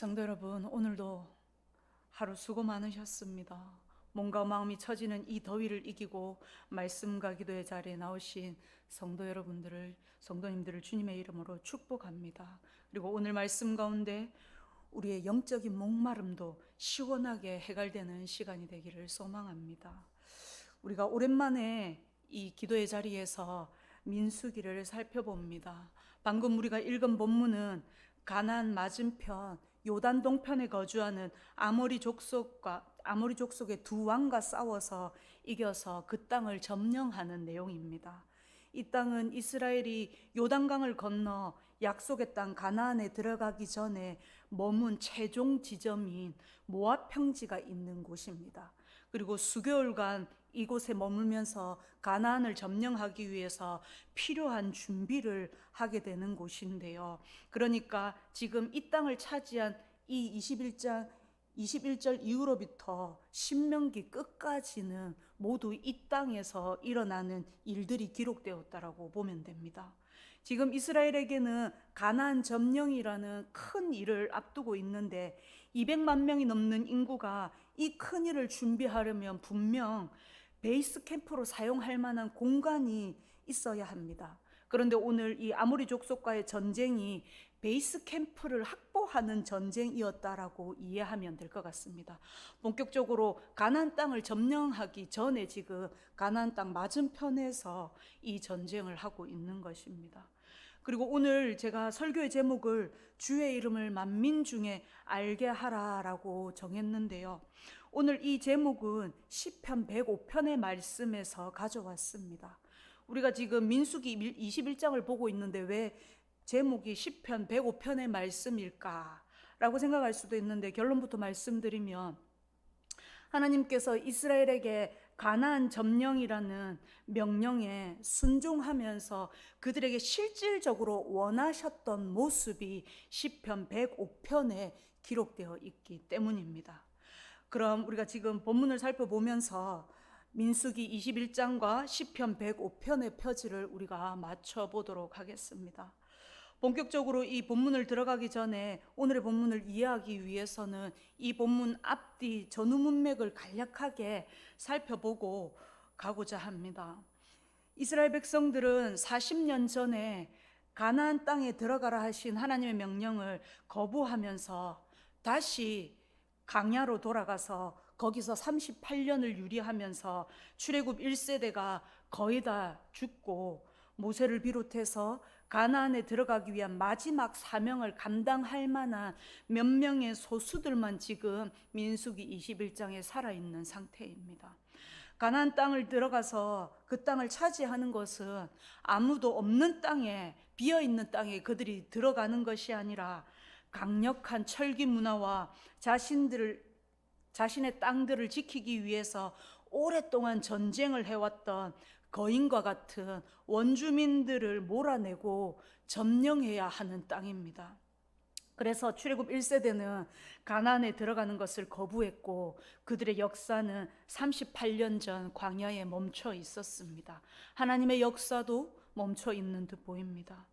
성도 여러분, 오늘도 하루 수고 많으셨습니다. 몸과 마음이 처지는 이 더위를 이기고 말씀과 기도의 자리에 나오신 성도님들을 주님의 이름으로 축복합니다. 그리고 오늘 말씀 가운데 우리의 영적인 목마름도 시원하게 해갈되는 시간이 되기를 소망합니다. 우리가 오랜만에 이 기도의 자리에서 민수기를 살펴봅니다. 방금 우리가 읽은 본문은 가나안 맞은편 요단 동편에 거주하는 아모리 족속의 두 왕과 싸워서 이겨서 그 땅을 점령하는 내용입니다. 이 땅은 이스라엘이 요단강을 건너 약속의 땅 가나안에 들어가기 전에 머문 최종 지점인 모압 평지가 있는 곳입니다. 그리고 수개월간 이곳에 머물면서 가나안을 점령하기 위해서 필요한 준비를 하게 되는 곳인데요. 그러니까 지금 이 땅을 차지한 이 21절 이후로부터 신명기 끝까지는 모두 이 땅에서 일어나는 일들이 기록되었다라고 보면 됩니다. 지금 이스라엘에게는 가나안 점령이라는 큰 일을 앞두고 있는데 200만 명이 넘는 인구가 이 큰 일을 준비하려면 분명 베이스 캠프로 사용할 만한 공간이 있어야 합니다. 그런데 오늘 이 아모리 족속과의 전쟁이 베이스 캠프를 확보하는 전쟁이었다라고 이해하면 될 것 같습니다. 본격적으로 가나안 땅을 점령하기 전에 지금 가나안 땅 맞은편에서 이 전쟁을 하고 있는 것입니다. 그리고 오늘 제가 설교의 제목을 주의 이름을 만민 중에 알게 하라라고 정했는데요. 오늘 이 제목은 시편 105편의 말씀에서 가져왔습니다. 우리가 지금 민수기 21장을 보고 있는데 왜 제목이 시편 105편의 말씀일까? 라고 생각할 수도 있는데 결론부터 말씀드리면 하나님께서 이스라엘에게 가나안 점령이라는 명령에 순종하면서 그들에게 실질적으로 원하셨던 모습이 시편 105편에 기록되어 있기 때문입니다. 그럼 우리가 지금 본문을 살펴보면서 민수기 21장과 시편 105편의 표지를 우리가 맞춰보도록 하겠습니다. 본격적으로 이 본문을 들어가기 전에 오늘의 본문을 이해하기 위해서는 이 본문 앞뒤 전후 문맥을 간략하게 살펴보고 가고자 합니다. 이스라엘 백성들은 40년 전에 가나안 땅에 들어가라 하신 하나님의 명령을 거부하면서 다시 광야로 돌아가서 거기서 38년을 유리하면서 출애굽 1세대가 거의 다 죽고 모세를 비롯해서 가나안에 들어가기 위한 마지막 사명을 감당할 만한 몇 명의 소수들만 지금 민수기 21장에 살아있는 상태입니다. 가나안 땅을 들어가서 그 땅을 차지하는 것은 아무도 없는 땅에, 비어있는 땅에 그들이 들어가는 것이 아니라 강력한 철기 문화와 자신의 땅들을 지키기 위해서 오랫동안 전쟁을 해왔던 거인과 같은 원주민들을 몰아내고 점령해야 하는 땅입니다. 그래서 출애굽 1세대는 가나안에 들어가는 것을 거부했고 그들의 역사는 38년 전 광야에 멈춰 있었습니다. 하나님의 역사도 멈춰 있는 듯 보입니다.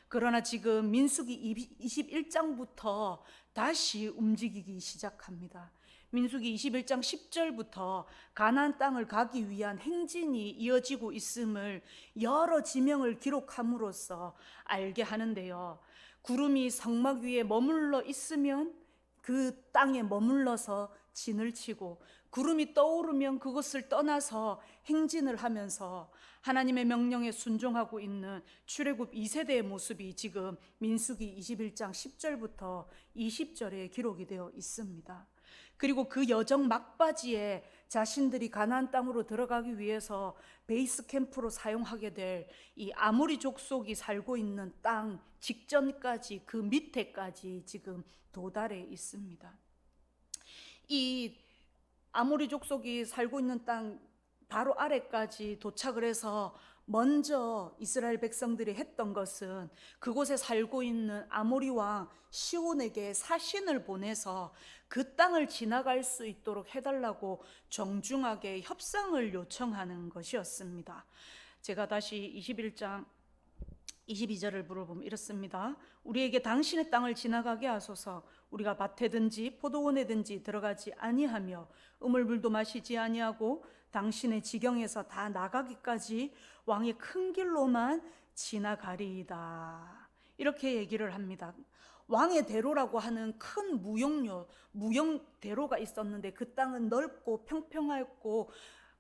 그러나 지금 민수기 21장부터 다시 움직이기 시작합니다. 민수기 21장 10절부터 가나안 땅을 가기 위한 행진이 이어지고 있음을 여러 지명을 기록함으로써 알게 하는데요. 구름이 성막 위에 머물러 있으면 그 땅에 머물러서 진을 치고 구름이 떠오르면 그것을 떠나서 행진을 하면서 하나님의 명령에 순종하고 있는 출애굽 2세대의 모습이 지금 민수기 21장 10절부터 20절에 기록이 되어 있습니다. 그리고 그 여정 막바지에 자신들이 가나안 땅으로 들어가기 위해서 베이스 캠프로 사용하게 될 이 아모리 족속이 살고 있는 땅 직전까지 그 밑에까지 지금 도달해 있습니다. 이 아모리 족속이 살고 있는 땅 바로 아래까지 도착을 해서 먼저 이스라엘 백성들이 했던 것은 그곳에 살고 있는 아모리 왕 시온에게 사신을 보내서 그 땅을 지나갈 수 있도록 해달라고 정중하게 협상을 요청하는 것이었습니다. 제가 다시 21장 22절을 물어보면 이렇습니다. 우리에게 당신의 땅을 지나가게 하소서. 우리가 밭에든지 포도원에든지 들어가지 아니하며 우물물도 마시지 아니하고 당신의 지경에서 다 나가기까지 왕의 큰 길로만 지나가리이다. 이렇게 얘기를 합니다. 왕의 대로라고 하는 큰 무용대로가 있었는데 그 땅은 넓고 평평하였고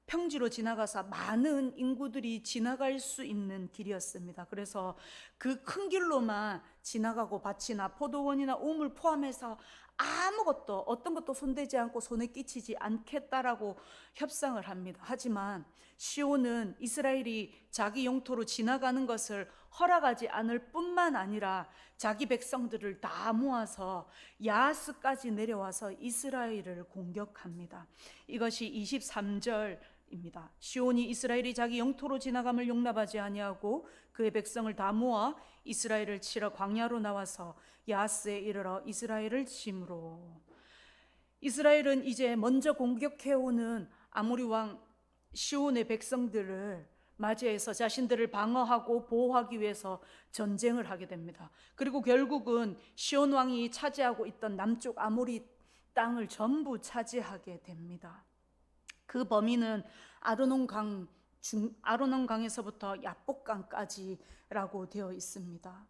평지로 지나가서 많은 인구들이 지나갈 수 있는 길이었습니다. 그래서 그 큰 길로만 지나가고 밭이나 포도원이나 우물 포함해서 아무것도 어떤 것도 손대지 않고 손에 끼치지 않겠다라고 협상을 합니다. 하지만 시온은 이스라엘이 자기 영토로 지나가는 것을 허락하지 않을 뿐만 아니라 자기 백성들을 다 모아서 야하스까지 내려와서 이스라엘을 공격합니다. 이것이 23절입니다. 시온이 이스라엘이 자기 영토로 지나감을 용납하지 아니하고 그의 백성을 다 모아 이스라엘을 치러 광야로 나와서 야하스에 이르러 이스라엘을 침으로. 이스라엘은 이제 먼저 공격해오는 아모리 왕 시온의 백성들을 맞이해서 자신들을 방어하고 보호하기 위해서 전쟁을 하게 됩니다. 그리고 결국은 시온 왕이 차지하고 있던 남쪽 아모리 땅을 전부 차지하게 됩니다. 그 범위는 아르논강에서부터 야복강까지라고 되어 있습니다.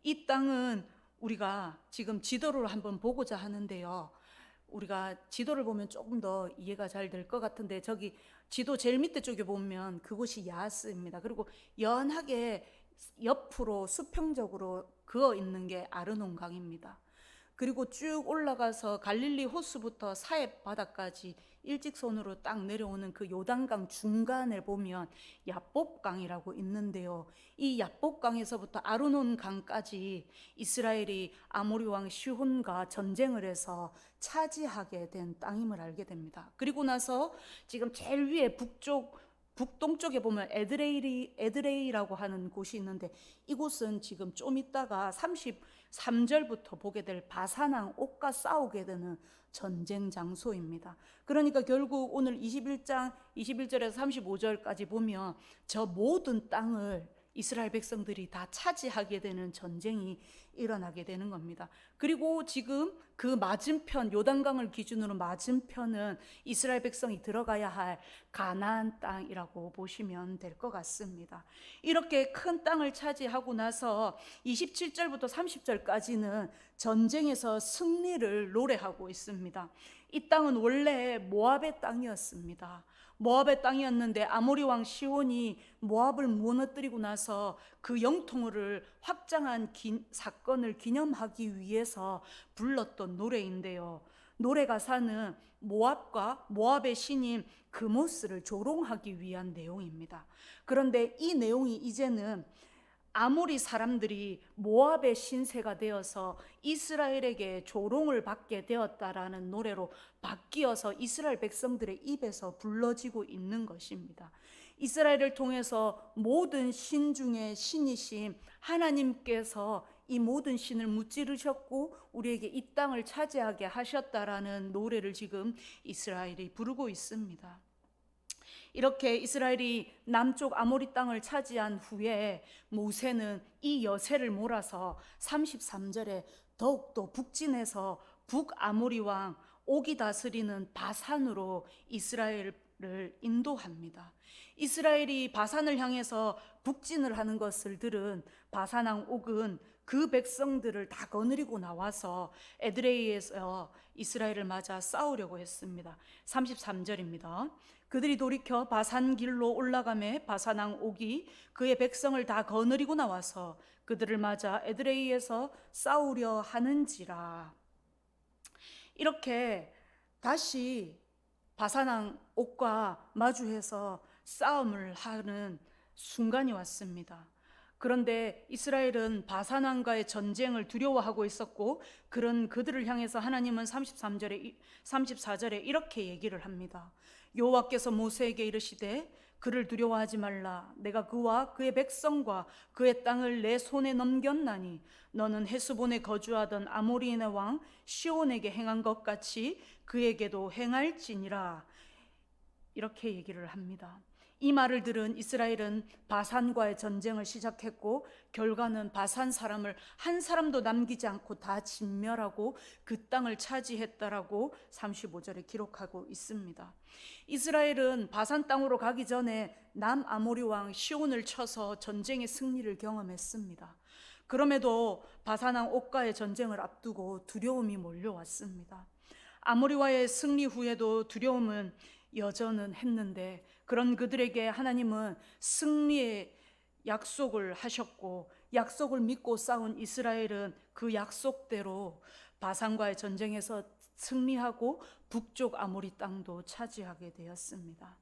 이 땅은 우리가 지금 지도를 한번 보고자 하는데요. 우리가 지도를 보면 조금 더 이해가 잘 될 것 같은데 저기 지도 제일 밑에 쪽에 보면 그곳이 야하스입니다. 그리고 연하게 옆으로 수평적으로 그어 있는 게 아르논강입니다. 그리고 쭉 올라가서 갈릴리 호수부터 사해 바다까지 일직선으로 딱 내려오는 그 요단강 중간에 보면 야복강이라고 있는데요. 이 야복강에서부터 아르논강까지 이스라엘이 아모리 왕 시혼과 전쟁을 해서 차지하게 된 땅임을 알게 됩니다. 그리고 나서 지금 제일 위에 북동쪽에 보면 에드레이라고 하는 곳이 있는데 이곳은 지금 좀 있다가 33절부터 보게 될 바산왕 옥과 싸우게 되는 전쟁 장소입니다. 그러니까 결국 오늘 21장 21절에서 35절까지 보면 저 모든 땅을 이스라엘 백성들이 다 차지하게 되는 전쟁이 일어나게 되는 겁니다. 그리고 지금 그 맞은편 요단강을 기준으로 맞은편은 이스라엘 백성이 들어가야 할 가나안 땅이라고 보시면 될 것 같습니다. 이렇게 큰 땅을 차지하고 나서 27절부터 30절까지는 전쟁에서 승리를 노래하고 있습니다. 이 땅은 원래 모압의 땅이었습니다. 모압의 땅이었는데 아모리 왕 시온이 모압을 무너뜨리고 나서 그 영토를 확장한 사건을 기념하기 위해서 불렀던 노래인데요. 노래 가사는 모압과 모압의 신인 그모스를 조롱하기 위한 내용입니다. 그런데 이 내용이 이제는 아모리 사람들이 모압의 신세가 되어서 이스라엘에게 조롱을 받게 되었다라는 노래로 바뀌어서 이스라엘 백성들의 입에서 불러지고 있는 것입니다. 이스라엘을 통해서 모든 신 중에 신이신 하나님께서 이 모든 신을 무찌르셨고 우리에게 이 땅을 차지하게 하셨다라는 노래를 지금 이스라엘이 부르고 있습니다. 이렇게 이스라엘이 남쪽 아모리 땅을 차지한 후에 모세는 이 여세를 몰아서 33절에 더욱더 북진해서 북아모리 왕 옥이 다스리는 바산으로 이스라엘을 인도합니다. 이스라엘이 바산을 향해서 북진을 하는 것을 들은 바산 왕 옥은 그 백성들을 다 거느리고 나와서 에드레이에서 이스라엘을 맞아 싸우려고 했습니다. 33절입니다. 그들이 돌이켜 바산 길로 올라가매 바산 왕 옥이 그의 백성을 다 거느리고 나와서 그들을 맞아 에드레이에서 싸우려 하는지라. 이렇게 다시 바산 왕 옥과 마주해서 싸움을 하는 순간이 왔습니다. 그런데 이스라엘은 바산 왕과의 전쟁을 두려워하고 있었고 그런 그들을 향해서 하나님은 34절에 이렇게 얘기를 합니다. 여호와께서 모세에게 이르시되 그를 두려워하지 말라. 내가 그와 그의 백성과 그의 땅을 내 손에 넘겼나니 너는 헤스본에 거주하던 아모리인의 왕 시온에게 행한 것 같이 그에게도 행할지니라. 이렇게 얘기를 합니다. 이 말을 들은 이스라엘은 바산과의 전쟁을 시작했고 결과는 바산 사람을 한 사람도 남기지 않고 다 진멸하고 그 땅을 차지했다라고 35절에 기록하고 있습니다. 이스라엘은 바산 땅으로 가기 전에 남아모리 왕 시온을 쳐서 전쟁의 승리를 경험했습니다. 그럼에도 바산 왕 옥과의 전쟁을 앞두고 두려움이 몰려왔습니다. 아모리와의 승리 후에도 두려움은 여전은 했는데 그런 그들에게 하나님은 승리의 약속을 하셨고 약속을 믿고 싸운 이스라엘은 그 약속대로 바산과의 전쟁에서 승리하고 북쪽 아모리 땅도 차지하게 되었습니다.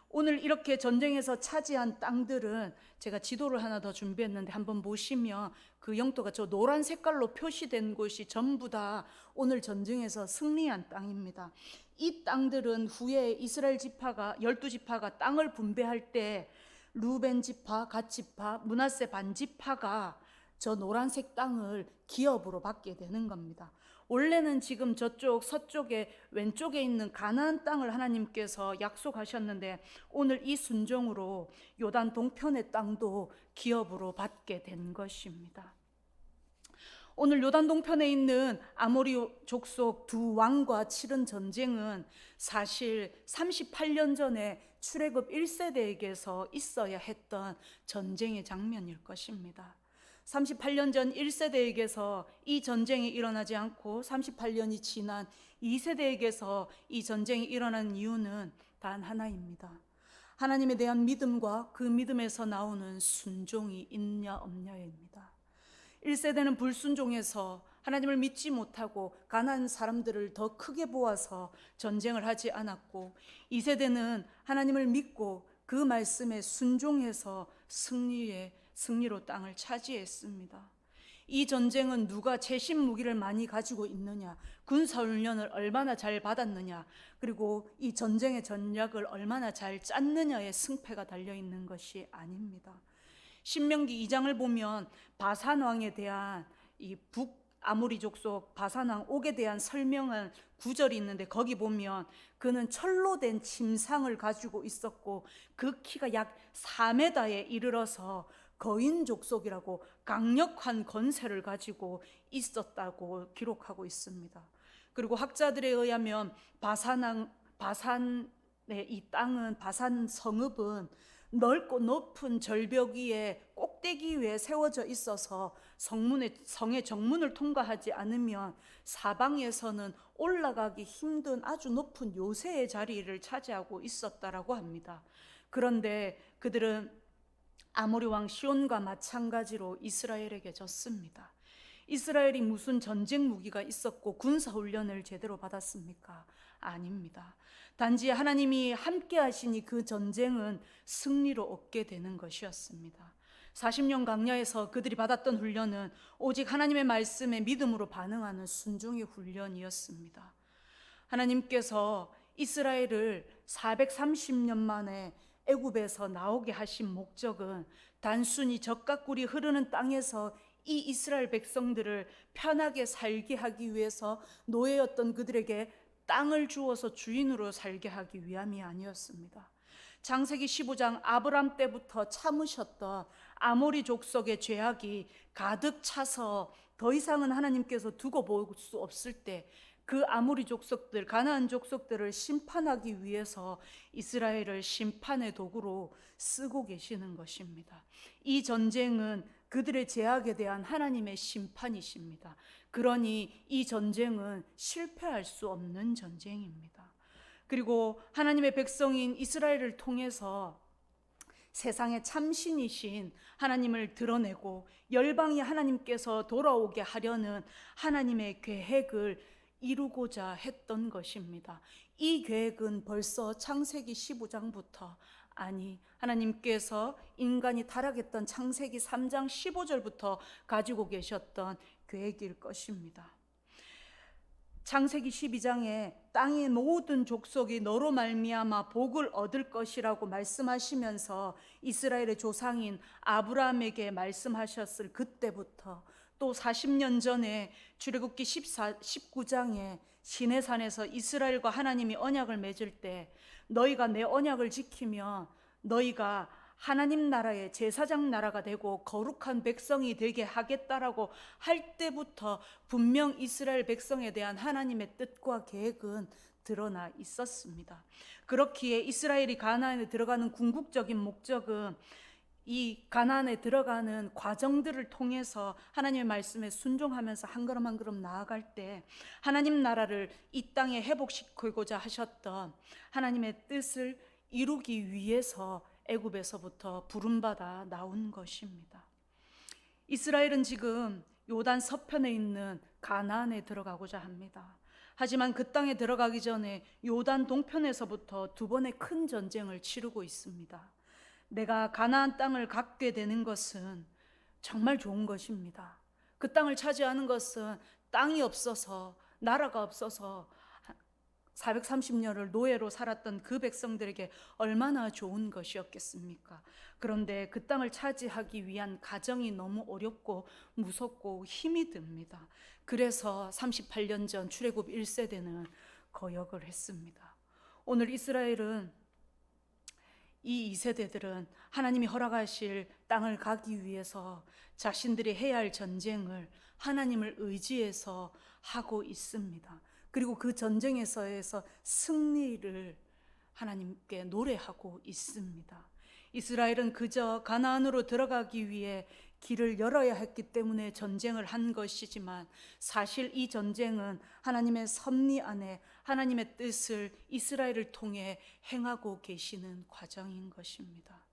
오늘 이렇게 전쟁에서 차지한 땅들은 제가 지도를 하나 더 준비했는데 한번 보시면 그 영토가 저 노란 색깔로 표시된 곳이 전부 다 오늘 전쟁에서 승리한 땅입니다. 이 땅들은 후에 이스라엘 지파가 12지파가 땅을 분배할 때 루벤 지파, 갓 지파, 므낫세 반 지파가 저 노란색 땅을 기업으로 받게 되는 겁니다. 원래는 지금 저쪽 서쪽에 왼쪽에 있는 가나안 땅을 하나님께서 약속하셨는데 오늘 이 순종으로 요단 동편의 땅도 기업으로 받게 된 것입니다. 오늘 요단 동편에 있는 아모리 족속 두 왕과 치른 전쟁은 사실 38년 전에 출애굽 1세대에게서 있어야 했던 전쟁의 장면일 것입니다. 38년 전 1세대에게서 이 전쟁이 일어나지 않고 38년이 지난 2세대에게서 이 전쟁이 일어난 이유는 단 하나입니다. 하나님에 대한 믿음과 그 믿음에서 나오는 순종이 있냐 없냐입니다. 1세대는 불순종해서 하나님을 믿지 못하고 가난한 사람들을 더 크게 보아서 전쟁을 하지 않았고 2세대는 하나님을 믿고 그 말씀에 순종해서 승리로 땅을 차지했습니다. 이 전쟁은 누가 최신 무기를 많이 가지고 있느냐, 군사훈련을 얼마나 잘 받았느냐, 그리고 이 전쟁의 전략을 얼마나 잘 짰느냐의 승패가 달려있는 것이 아닙니다. 신명기 2장을 보면 바산 왕에 대한 이 북아모리 족속 바산 왕 옥에 대한 설명한 구절이 있는데 거기 보면 그는 철로 된 침상을 가지고 있었고 그 키가 약 4m에 이르러서 거인 족속이라고 강력한 권세를 가지고 있었다고 기록하고 있습니다. 그리고 학자들에 의하면 바산의 이 땅은 바산 성읍은 넓고 높은 절벽 위에 꼭대기 위에 세워져 있어서 성의 정문을 통과하지 않으면 사방에서는 올라가기 힘든 아주 높은 요새의 자리를 차지하고 있었다라고 합니다. 그런데 그들은 아모리 왕 시온과 마찬가지로 이스라엘에게 졌습니다. 이스라엘이 무슨 전쟁 무기가 있었고 군사 훈련을 제대로 받았습니까? 아닙니다. 단지 하나님이 함께 하시니 그 전쟁은 승리로 얻게 되는 것이었습니다. 40년 광야에서 그들이 받았던 훈련은 오직 하나님의 말씀에 믿음으로 반응하는 순종의 훈련이었습니다. 하나님께서 이스라엘을 430년 만에 애굽에서 나오게 하신 목적은 단순히 젖과 꿀이 흐르는 땅에서 이 이스라엘 백성들을 편하게 살게 하기 위해서 노예였던 그들에게 땅을 주어서 주인으로 살게 하기 위함이 아니었습니다. 창세기 15장 아브람 때부터 참으셨던 아모리 족속의 죄악이 가득 차서 더 이상은 하나님께서 두고 볼 수 없을 때 그 아모리 족속들, 가나안 족속들을 심판하기 위해서 이스라엘을 심판의 도구로 쓰고 계시는 것입니다. 이 전쟁은 그들의 죄악에 대한 하나님의 심판이십니다. 그러니 이 전쟁은 실패할 수 없는 전쟁입니다. 그리고 하나님의 백성인 이스라엘을 통해서 세상의 참신이신 하나님을 드러내고 열방이 하나님께서 돌아오게 하려는 하나님의 계획을 이루고자 했던 것입니다. 이 계획은 벌써 창세기 15장부터 하나님께서 인간이 타락했던 창세기 3장 15절부터 가지고 계셨던 계획일 것입니다. 창세기 12장에 땅의 모든 족속이 너로 말미암아 복을 얻을 것이라고 말씀하시면서 이스라엘의 조상인 아브라함에게 말씀하셨을 그때부터 또 40년 전에 출애굽기 19장에 시내산에서 이스라엘과 하나님이 언약을 맺을 때 너희가 내 언약을 지키면 너희가 하나님 나라의 제사장 나라가 되고 거룩한 백성이 되게 하겠다라고 할 때부터 분명 이스라엘 백성에 대한 하나님의 뜻과 계획은 드러나 있었습니다. 그렇기에 이스라엘이 가나안에 들어가는 궁극적인 목적은 이 가나안에 들어가는 과정들을 통해서 하나님의 말씀에 순종하면서 한 걸음 한 걸음 나아갈 때 하나님 나라를 이 땅에 회복시키고자 하셨던 하나님의 뜻을 이루기 위해서 애굽에서부터 부름받아 나온 것입니다. 이스라엘은 지금 요단 서편에 있는 가나안에 들어가고자 합니다. 하지만 그 땅에 들어가기 전에 요단 동편에서부터 두 번의 큰 전쟁을 치르고 있습니다. 내가 가나안 땅을 갖게 되는 것은 정말 좋은 것입니다. 그 땅을 차지하는 것은 땅이 없어서, 나라가 없어서 430년을 노예로 살았던 그 백성들에게 얼마나 좋은 것이었겠습니까? 그런데 그 땅을 차지하기 위한 과정이 너무 어렵고 무섭고 힘이 듭니다. 그래서 38년 전 출애굽 1세대는 거역을 했습니다. 오늘 이스라엘은 이 2세대들은 하나님이 허락하실 땅을 가기 위해서 자신들이 해야 할 전쟁을 하나님을 의지해서 하고 있습니다. 그리고 그 전쟁에서 승리를 하나님께 노래하고 있습니다. 이스라엘은 그저 가나안으로 들어가기 위해 길을 열어야 했기 때문에 전쟁을 한 것이지만 사실 이 전쟁은 하나님의 섭리 안에 하나님의 뜻을 이스라엘을 통해 행하고 계시는 과정인 것입니다.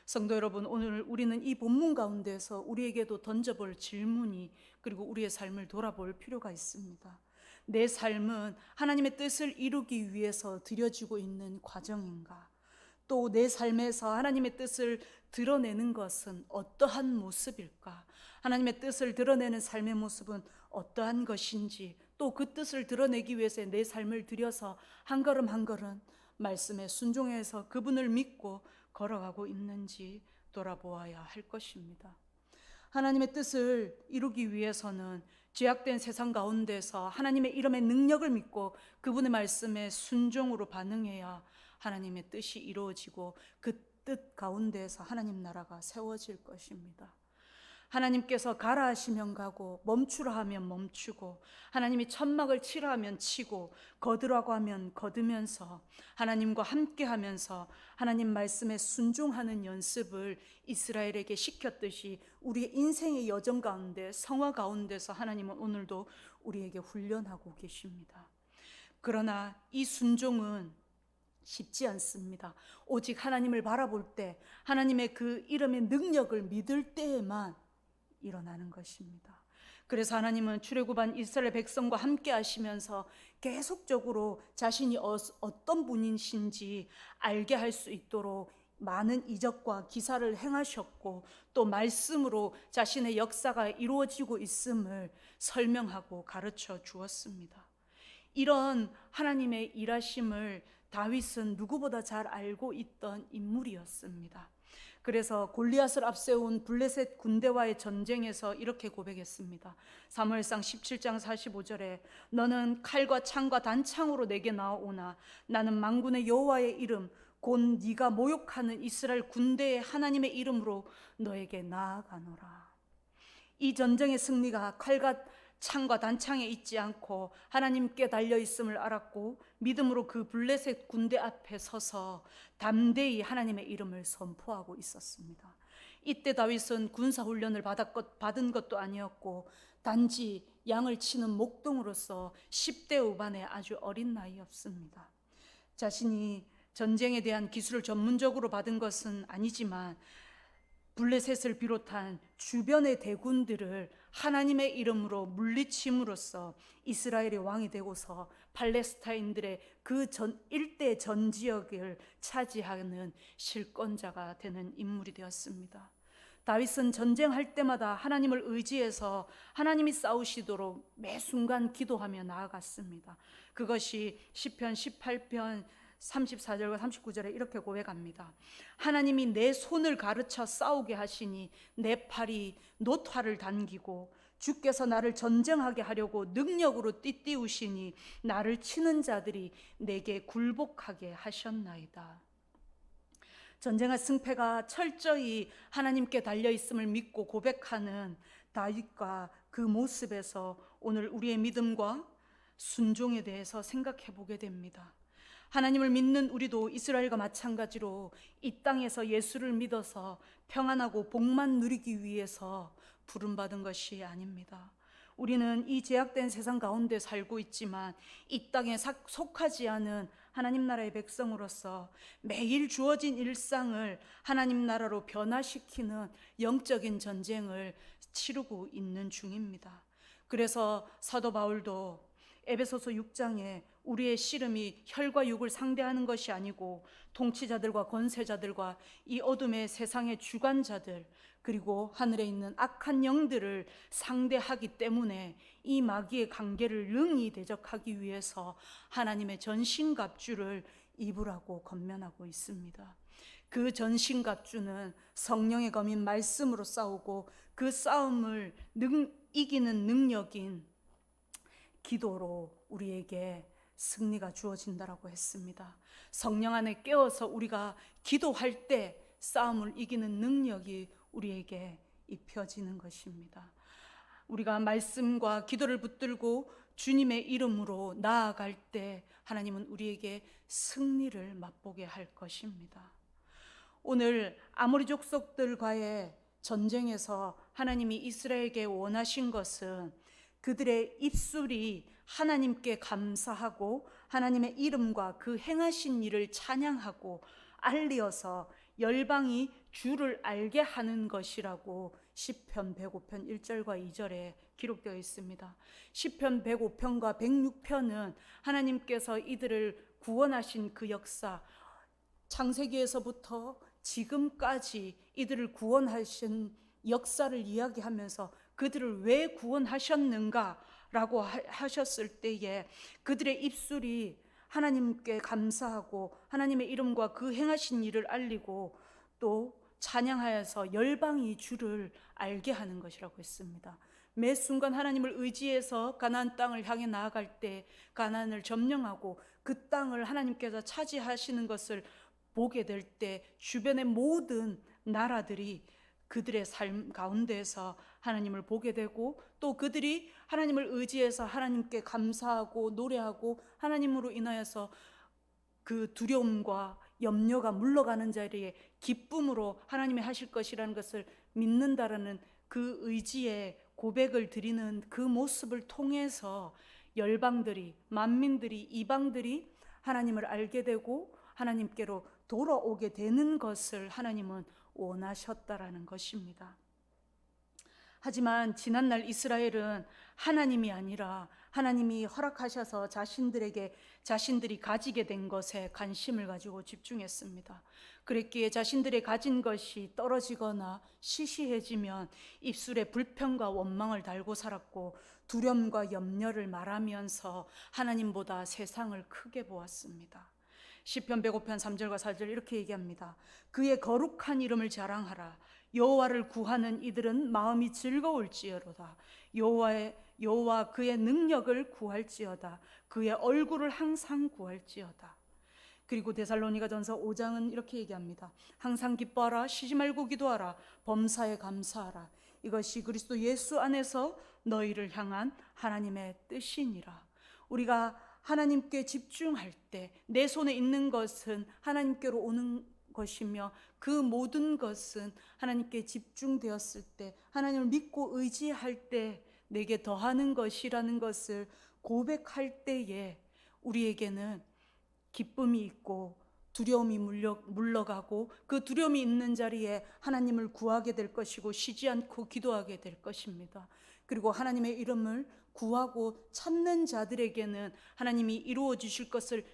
성도 여러분, 오늘 우리는 이 본문 가운데서 우리에게도 던져볼 질문이 그리고 우리의 삶을 돌아볼 필요가 있습니다. 내 삶은 하나님의 뜻을 이루기 위해서 드려지고 있는 과정인가? 또 내 삶에서 하나님의 뜻을 드러내는 것은 어떠한 모습일까? 하나님의 뜻을 드러내는 삶의 모습은 어떠한 것인지, 또 그 뜻을 드러내기 위해서 내 삶을 들여서 한 걸음 한 걸음 말씀에 순종해서 그분을 믿고 걸어가고 있는지 돌아보아야 할 것입니다. 하나님의 뜻을 이루기 위해서는 죄악된 세상 가운데서 하나님의 이름의 능력을 믿고 그분의 말씀에 순종으로 반응해야 하나님의 뜻이 이루어지고 그 뜻 가운데에서 하나님 나라가 세워질 것입니다. 하나님께서 가라 하시면 가고 멈추라 하면 멈추고 하나님이 천막을 치라 하면 치고 거두라고 하면 거두면서 하나님과 함께 하면서 하나님 말씀에 순종하는 연습을 이스라엘에게 시켰듯이 우리의 인생의 여정 가운데 성화 가운데서 하나님은 오늘도 우리에게 훈련하고 계십니다. 그러나 이 순종은 쉽지 않습니다. 오직 하나님을 바라볼 때 하나님의 그 이름의 능력을 믿을 때에만 일어나는 것입니다. 그래서 하나님은 출애굽한 이스라엘 백성과 함께 하시면서 계속적으로 자신이 어떤 분이신지 알게 할 수 있도록 많은 이적과 기사를 행하셨고 또 말씀으로 자신의 역사가 이루어지고 있음을 설명하고 가르쳐 주었습니다. 이런 하나님의 일하심을 다윗은 누구보다 잘 알고 있던 인물이었습니다. 그래서 골리앗을 앞세운 블레셋 군대와의 전쟁에서 이렇게 고백했습니다. 사무엘상 17장 45절에 너는 칼과 창과 단창으로 내게 나오나 나는 만군의 여호와의 이름 곧 네가 모욕하는 이스라엘 군대의 하나님의 이름으로 너에게 나아가노라. 이 전쟁의 승리가 칼과 창과 단창에 있지 않고 하나님께 달려있음을 알았고 믿음으로 그 블레셋 군대 앞에 서서 담대히 하나님의 이름을 선포하고 있었습니다. 이때 다윗은 군사훈련을 받은 것도 아니었고 단지 양을 치는 목동으로서 10대 후반의 아주 어린 나이였습니다. 자신이 전쟁에 대한 기술을 전문적으로 받은 것은 아니지만 블레셋을 비롯한 주변의 대군들을 하나님의 이름으로 물리침으로써 이스라엘의 왕이 되고서 팔레스타인들의 그 일대 전 지역을 차지하는 실권자가 되는 인물이 되었습니다. 다윗은 전쟁할 때마다 하나님을 의지해서 하나님이 싸우시도록 매 순간 기도하며 나아갔습니다. 그것이 시편 18편 34절과 39절에 이렇게 고백합니다. 하나님이 내 손을 가르쳐 싸우게 하시니 내 팔이 노화를 당기고 주께서 나를 전쟁하게 하려고 능력으로 띠띠우시니 나를 치는 자들이 내게 굴복하게 하셨나이다. 전쟁의 승패가 철저히 하나님께 달려 있음을 믿고 고백하는 다윗과 그 모습에서 오늘 우리의 믿음과 순종에 대해서 생각해 보게 됩니다. 하나님을 믿는 우리도 이스라엘과 마찬가지로 이 땅에서 예수를 믿어서 평안하고 복만 누리기 위해서 부름받은 것이 아닙니다. 우리는 이 제약된 세상 가운데 살고 있지만 이 땅에 속하지 않은 하나님 나라의 백성으로서 매일 주어진 일상을 하나님 나라로 변화시키는 영적인 전쟁을 치르고 있는 중입니다. 그래서 사도 바울도 에베소서 6장에 우리의 씨름이 혈과 육을 상대하는 것이 아니고 통치자들과 권세자들과 이 어둠의 세상의 주관자들 그리고 하늘에 있는 악한 영들을 상대하기 때문에 이 마귀의 관계를 능히 대적하기 위해서 하나님의 전신갑주를 입으라고 권면하고 있습니다. 그 전신갑주는 성령의 검인 말씀으로 싸우고 그 싸움을 이기는 능력인 기도로 우리에게 승리가 주어진다라고 했습니다. 성령 안에 깨어서 우리가 기도할 때 싸움을 이기는 능력이 우리에게 입혀지는 것입니다. 우리가 말씀과 기도를 붙들고 주님의 이름으로 나아갈 때 하나님은 우리에게 승리를 맛보게 할 것입니다. 오늘 아모리 족속들과의 전쟁에서 하나님이 이스라엘에게 원하신 것은 그들의 입술이 하나님께 감사하고 하나님의 이름과 그 행하신 일을 찬양하고 알리어서 열방이 주를 알게 하는 것이라고 시편 105편 1절과 2절에 기록되어 있습니다. 시편 105편과 106편은 하나님께서 이들을 구원하신 그 역사, 창세기에서부터 지금까지 이들을 구원하신 역사를 이야기하면서 그들을 왜 구원하셨는가라고 하셨을 때에 그들의 입술이 하나님께 감사하고 하나님의 이름과 그 행하신 일을 알리고 또 찬양하여서 열방이 주를 알게 하는 것이라고 했습니다. 매 순간 하나님을 의지해서 가나안 땅을 향해 나아갈 때 가나안을 점령하고 그 땅을 하나님께서 차지하시는 것을 보게 될 때 주변의 모든 나라들이 그들의 삶 가운데에서 하나님을 보게 되고 또 그들이 하나님을 의지해서 하나님께 감사하고 노래하고 하나님으로 인하여서 그 두려움과 염려가 물러가는 자리에 기쁨으로 하나님이 하실 것이라는 것을 믿는다라는 그 의지의 고백을 드리는 그 모습을 통해서 열방들이, 만민들이, 이방들이 하나님을 알게 되고 하나님께로 돌아오게 되는 것을 하나님은 원하셨다라는 것입니다. 하지만 지난날 이스라엘은 하나님이 아니라 하나님이 허락하셔서 자신들이 가지게 된 것에 관심을 가지고 집중했습니다. 그랬기에 자신들이 가진 것이 떨어지거나 시시해지면 입술에 불평과 원망을 달고 살았고 두려움과 염려를 말하면서 하나님보다 세상을 크게 보았습니다. 시편 105편 3절과 4절 이렇게 얘기합니다. 그의 거룩한 이름을 자랑하라. 여호와를 구하는 이들은 마음이 즐거울지어로다. 여호와 그의 능력을 구할지어다. 그의 얼굴을 항상 구할지어다. 그리고 데살로니가전서 5장은 이렇게 얘기합니다. 항상 기뻐하라. 쉬지 말고 기도하라. 범사에 감사하라. 이것이 그리스도 예수 안에서 너희를 향한 하나님의 뜻이니라. 우리가 하나님께 집중할 때 내 손에 있는 것은 하나님께로 오는 것이며 그 모든 것은 하나님께 집중되었을 때 하나님을 믿고 의지할 때 내게 더하는 것이라는 것을 고백할 때에 우리에게는 기쁨이 있고 두려움이 물러가고 그 두려움이 있는 자리에 하나님을 구하게 될 것이고 쉬지 않고 기도하게 될 것입니다. 그리고 하나님의 이름을 구하고 찾는 자들에게는 하나님이 이루어 주실 것을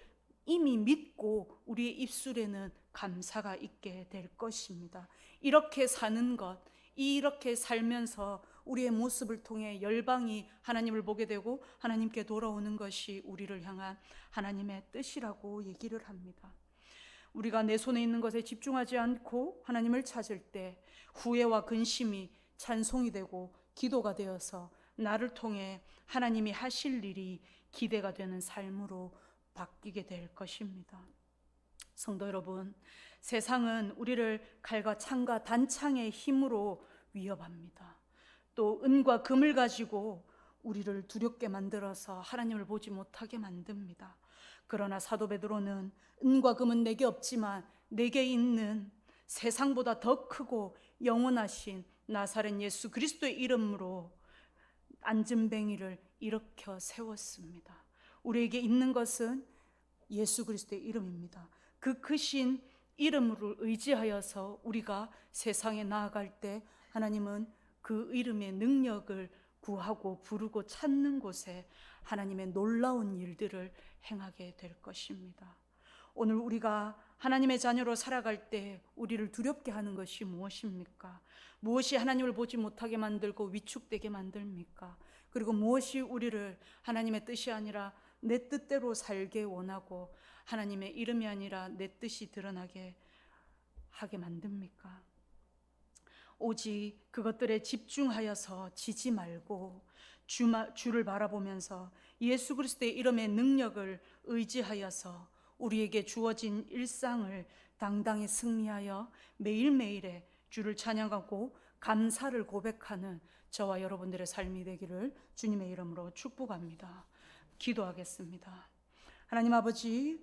이미 믿고 우리의 입술에는 감사가 있게 될 것입니다. 이렇게 사는 것, 이렇게 살면서 우리의 모습을 통해 열방이 하나님을 보게 되고 하나님께 돌아오는 것이 우리를 향한 하나님의 뜻이라고 얘기를 합니다. 우리가 내 손에 있는 것에 집중하지 않고 하나님을 찾을 때 후회와 근심이 찬송이 되고 기도가 되어서 나를 통해 하나님이 하실 일이 기대가 되는 삶으로 바뀌게 될 것입니다. 성도 여러분, 세상은 우리를 칼과 창과 단창의 힘으로 위협합니다. 또 은과 금을 가지고 우리를 두렵게 만들어서 하나님을 보지 못하게 만듭니다. 그러나 사도 베드로는 은과 금은 내게 없지만 내게 있는 세상보다 더 크고 영원하신 나사렛 예수 그리스도의 이름으로 안전뱅이를 일으켜 세웠습니다. 우리에게 있는 것은 예수 그리스도의 이름입니다. 그 크신 이름을 의지하여서 우리가 세상에 나아갈 때 하나님은 그 이름의 능력을 구하고 부르고 찾는 곳에 하나님의 놀라운 일들을 행하게 될 것입니다. 오늘 우리가 하나님의 자녀로 살아갈 때 우리를 두렵게 하는 것이 무엇입니까? 무엇이 하나님을 보지 못하게 만들고 위축되게 만듭니까? 그리고 무엇이 우리를 하나님의 뜻이 아니라 내 뜻대로 살게 원하고 하나님의 이름이 아니라 내 뜻이 드러나게 하게 만듭니까? 오직 그것들에 집중하여서 지지 말고 주를 바라보면서 예수 그리스도의 이름의 능력을 의지하여서 우리에게 주어진 일상을 당당히 승리하여 매일매일에 주를 찬양하고 감사를 고백하는 저와 여러분들의 삶이 되기를 주님의 이름으로 축복합니다. 기도하겠습니다. 하나님 아버지,